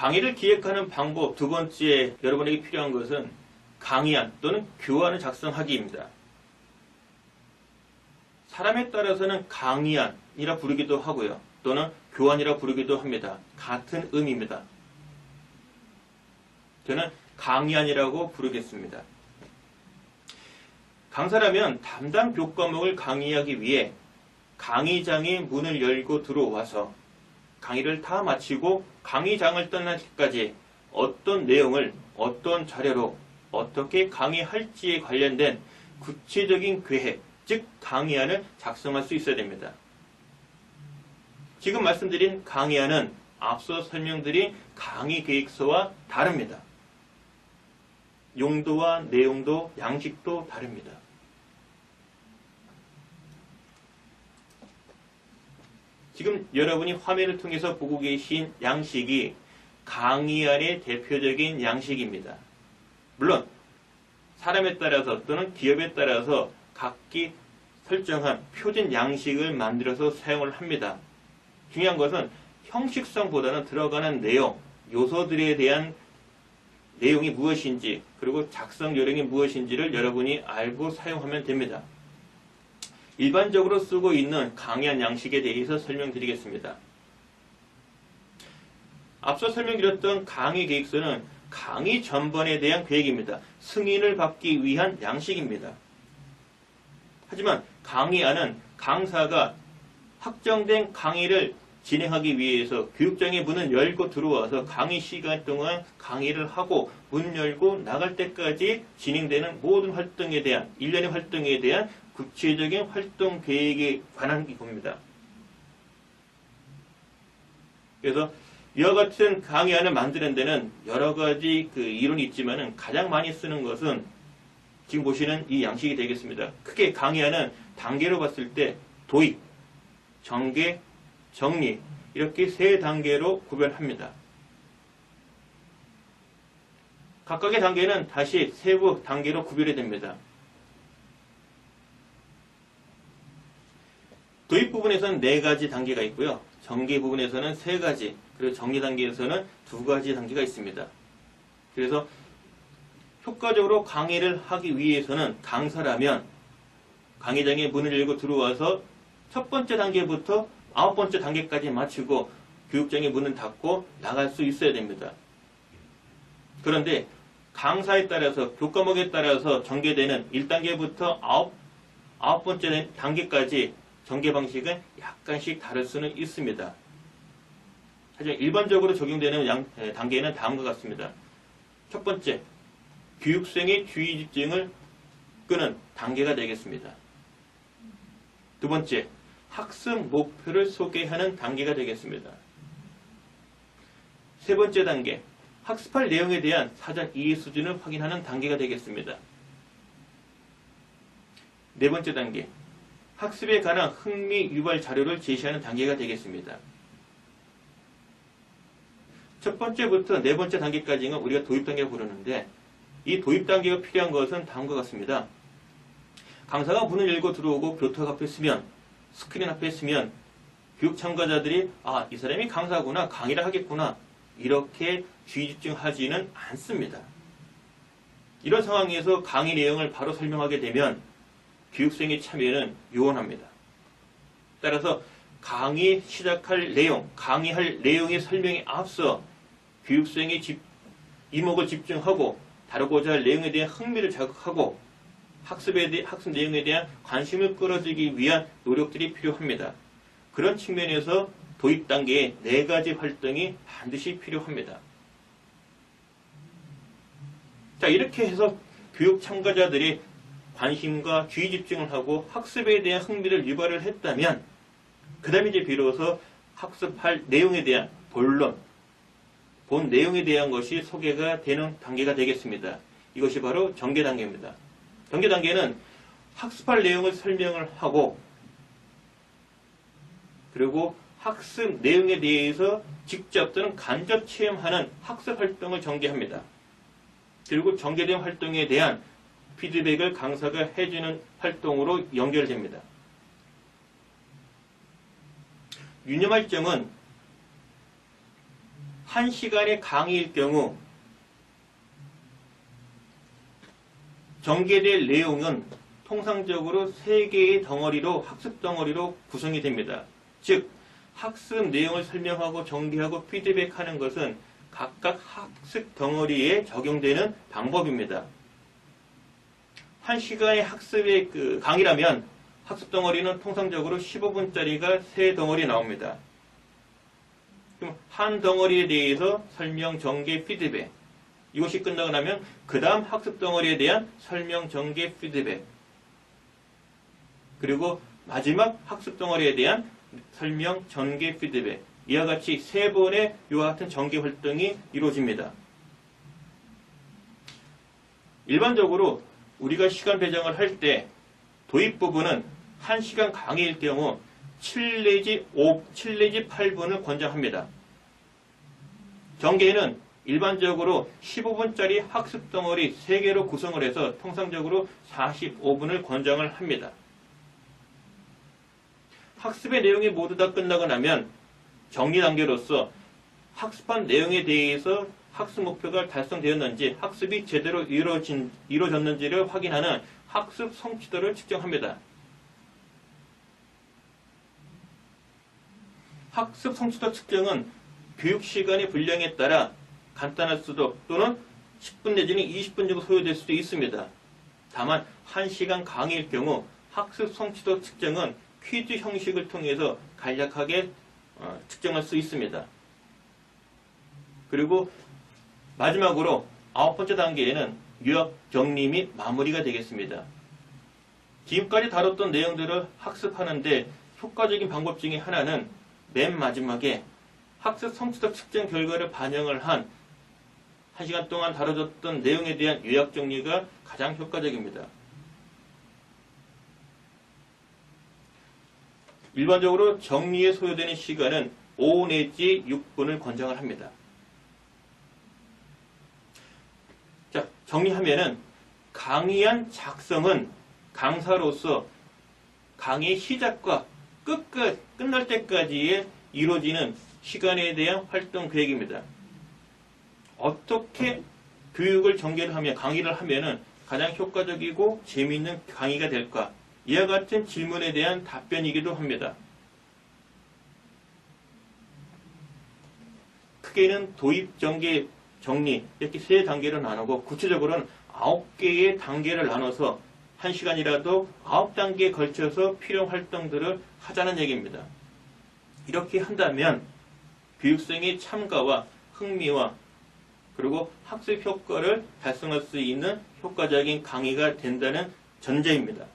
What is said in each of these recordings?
강의를 기획하는 방법 두 번째 여러분에게 필요한 것은 강의안 또는 교안을 작성하기입니다. 사람에 따라서는 강의안이라 부르기도 하고요. 또는 교안이라 부르기도 합니다. 같은 의미입니다. 저는 강의안이라고 부르겠습니다. 강사라면 담당 교과목을 강의하기 위해 강의장의 문을 열고 들어와서 강의를 다 마치고 강의장을 떠나기까지 어떤 내용을 어떤 자료로 어떻게 강의할지에 관련된 구체적인 계획, 즉 강의안을 작성할 수 있어야 됩니다. 지금 말씀드린 강의안은 앞서 설명드린 강의 계획서와 다릅니다. 용도와 내용도 양식도 다릅니다. 지금 여러분이 화면을 통해서 보고 계신 양식이 강의안의 대표적인 양식입니다. 물론 사람에 따라서 또는 기업에 따라서 각기 설정한 표준 양식을 만들어서 사용을 합니다. 중요한 것은 형식성보다는 들어가는 내용, 요소들에 대한 내용이 무엇인지 그리고 작성 요령이 무엇인지를 여러분이 알고 사용하면 됩니다. 일반적으로 쓰고 있는 강의안 양식에 대해서 설명드리겠습니다. 앞서 설명드렸던 강의 계획서는 강의 전반에 대한 계획입니다. 승인을 받기 위한 양식입니다. 하지만 강의안은 강사가 확정된 강의를 진행하기 위해서 교육장의 문을 열고 들어와서 강의 시간 동안 강의를 하고 문 열고 나갈 때까지 진행되는 모든 활동에 대한 일련의 활동에 대한 구체적인 활동 계획에 관한 겁니다. 그래서 이와 같은 강의안을 만드는 데는 여러 가지 이론이 있지만은 가장 많이 쓰는 것은 지금 보시는 이 양식이 되겠습니다. 크게 강의안은 단계로 봤을 때 도입, 전개, 정리 이렇게 세 단계로 구별합니다. 각각의 단계는 다시 세부 단계로 구별이 됩니다. 도입 부분에서는 4가지 단계가 있고요. 전개 부분에서는 3가지, 그리고 정리 단계에서는 2가지 단계가 있습니다. 그래서 효과적으로 강의를 하기 위해서는 강사라면 강의장의 문을 열고 들어와서 첫 번째 단계부터 9번째 단계까지 마치고 교육장의 문을 닫고 나갈 수 있어야 됩니다. 그런데 강사에 따라서 교과목에 따라서 전개되는 1단계부터 9번째 단계까지 전개 방식은 약간씩 다를 수는 있습니다. 하지만 일반적으로 적용되는 단계는 다음과 같습니다. 첫 번째, 교육생의 주의 집중을 끄는 단계가 되겠습니다. 두 번째, 학습 목표를 소개하는 단계가 되겠습니다. 세 번째 단계, 학습할 내용에 대한 사전 이해 수준을 확인하는 단계가 되겠습니다. 네 번째 단계, 학습에 관한 흥미 유발 자료를 제시하는 단계가 되겠습니다. 첫 번째부터 네 번째 단계까지는 우리가 도입 단계라고 부르는데 이 도입 단계가 필요한 것은 다음과 같습니다. 강사가 문을 열고 들어오고 교탁 앞에 서면 스크린 앞에 서면 교육 참가자들이 이 사람이 강사구나 강의를 하겠구나 이렇게 주의 집중하지는 않습니다. 이런 상황에서 강의 내용을 바로 설명하게 되면 교육생의 참여는 요원합니다. 따라서 강의 시작할 내용, 강의할 내용의 설명에 앞서 교육생의 이목을 집중하고 다루고자 할 내용에 대한 흥미를 자극하고 학습 내용에 대한 관심을 끌어들이기 위한 노력들이 필요합니다. 그런 측면에서 도입 단계에 4가지 활동이 반드시 필요합니다. 자, 이렇게 해서 교육 참가자들이 관심과 주의 집중을 하고 학습에 대한 흥미를 유발을 했다면 그 다음에 이제 비로소 학습할 내용에 대한 본론, 본 내용에 대한 것이 소개가 되는 단계가 되겠습니다. 이것이 바로 전개 단계입니다. 전개 단계는 학습할 내용을 설명을 하고 그리고 학습 내용에 대해서 직접 또는 간접 체험하는 학습 활동을 전개합니다. 그리고 전개된 활동에 대한 피드백을 강사가 해주는 활동으로 연결됩니다. 유념할 점은 1시간의 강의일 경우 전개될 내용은 통상적으로 3개의 덩어리로 학습 덩어리로 구성이 됩니다. 즉 학습 내용을 설명하고 전개하고 피드백하는 것은 각각 학습 덩어리에 적용되는 방법입니다. 1시간의 학습의 강의라면 학습 덩어리는 통상적으로 15분짜리가 3덩어리 나옵니다. 그럼 한 덩어리에 대해서 설명, 전개, 피드백. 이것이 끝나고 나면 그 다음 학습 덩어리에 대한 설명, 전개, 피드백. 그리고 마지막 학습 덩어리에 대한 설명, 전개, 피드백. 이와 같이 3번의 이와 같은 전개 활동이 이루어집니다. 일반적으로 우리가 시간 배정을 할 때 도입 부분은 1시간 강의일 경우 7 내지 8분을 권장합니다. 전개는 일반적으로 15분짜리 학습 덩어리 3개로 구성을 해서 통상적으로 45분을 권장을 합니다. 학습의 내용이 모두 다 끝나고 나면 정리 단계로서 학습한 내용에 대해서 학습 목표가 달성되었는지 학습이 제대로 이루어졌는지를 확인하는 학습 성취도를 측정합니다. 학습 성취도 측정은 교육시간의 분량에 따라 간단할 수도 또는 10분 내지는 20분 정도 소요될 수도 있습니다. 다만 1시간 강의일 경우 학습 성취도 측정은 퀴즈 형식을 통해서 간략하게 측정할 수 있습니다. 그리고 마지막으로 9번째 단계에는 요약 정리 및 마무리가 되겠습니다. 지금까지 다뤘던 내용들을 학습하는 데 효과적인 방법 중에 하나는 맨 마지막에 학습 성취도 측정 결과를 반영을 한 1시간 동안 다뤄졌던 내용에 대한 요약 정리가 가장 효과적입니다. 일반적으로 정리에 소요되는 시간은 5 내지 6분을 권장을 합니다. 자, 정리하면은 강의안 작성은 강사로서 강의 시작과 끝날 때까지의 이루어지는 시간에 대한 활동 계획입니다. 어떻게 교육을 전개를 하면 강의를 하면은 가장 효과적이고 재미있는 강의가 될까? 이와 같은 질문에 대한 답변이기도 합니다. 크게는 도입, 전개, 정리 이렇게 3단계로 나누고 구체적으로는 9개의 단계를 나눠서 1시간이라도 9단계에 걸쳐서 필요한 활동들을 하자는 얘기입니다. 이렇게 한다면 교육생의 참가와 흥미와 그리고 학습 효과를 달성할 수 있는 효과적인 강의가 된다는 전제입니다.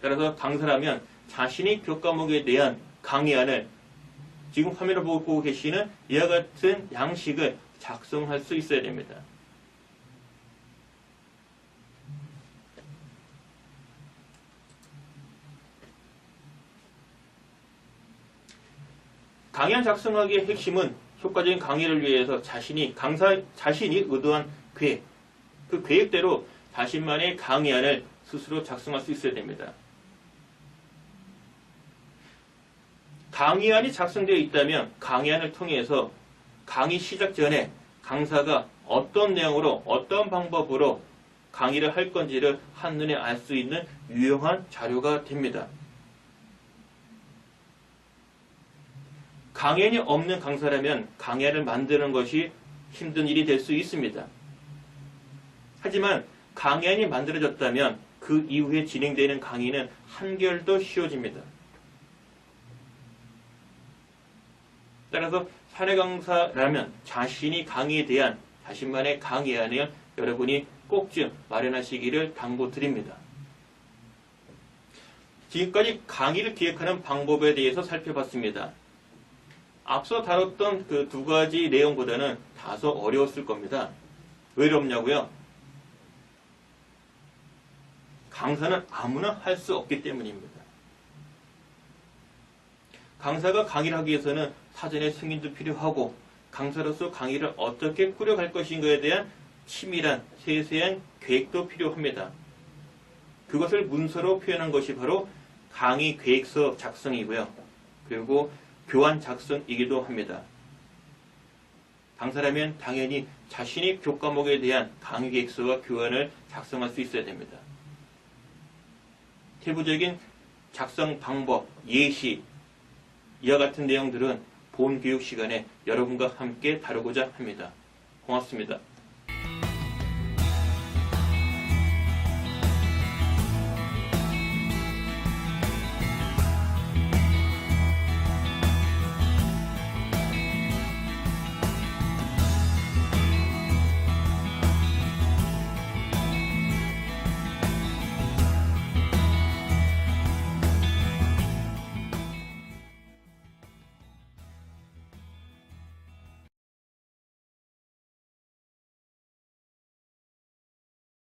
따라서 강사라면 자신이 교과목에 대한 강의안을 지금 화면을 보고 계시는 이와 같은 양식을 작성할 수 있어야 됩니다. 강의안 작성하기의 핵심은 효과적인 강의를 위해서 자신이 의도한 계획, 그 계획대로 자신만의 강의안을 스스로 작성할 수 있어야 됩니다. 강의안이 작성되어 있다면 강의안을 통해서 강의 시작 전에 강사가 어떤 내용으로 어떤 방법으로 강의를 할 건지를 한눈에 알 수 있는 유용한 자료가 됩니다. 강의안이 없는 강사라면 강의안을 만드는 것이 힘든 일이 될 수 있습니다. 하지만 강의안이 만들어졌다면 그 이후에 진행되는 강의는 한결 더 쉬워집니다. 따라서 사내 강사라면 자신이 강의에 대한 자신만의 강의안을 여러분이 꼭 좀 마련하시기를 당부드립니다. 지금까지 강의를 기획하는 방법에 대해서 살펴봤습니다. 앞서 다뤘던 그 2가지 내용보다는 다소 어려웠을 겁니다. 왜 어렵냐고요? 강사는 아무나 할 수 없기 때문입니다. 강사가 강의를 하기 위해서는 사전에 승인도 필요하고 강사로서 강의를 어떻게 꾸려갈 것인가에 대한 치밀한 세세한 계획도 필요합니다. 그것을 문서로 표현한 것이 바로 강의 계획서 작성이고요. 그리고 교안 작성이기도 합니다. 강사라면 당연히 자신이 교과목에 대한 강의 계획서와 교환을 작성할 수 있어야 됩니다. 세부적인 작성 방법, 예시, 이와 같은 내용들은 본 교육 시간에 여러분과 함께 다루고자 합니다. 고맙습니다.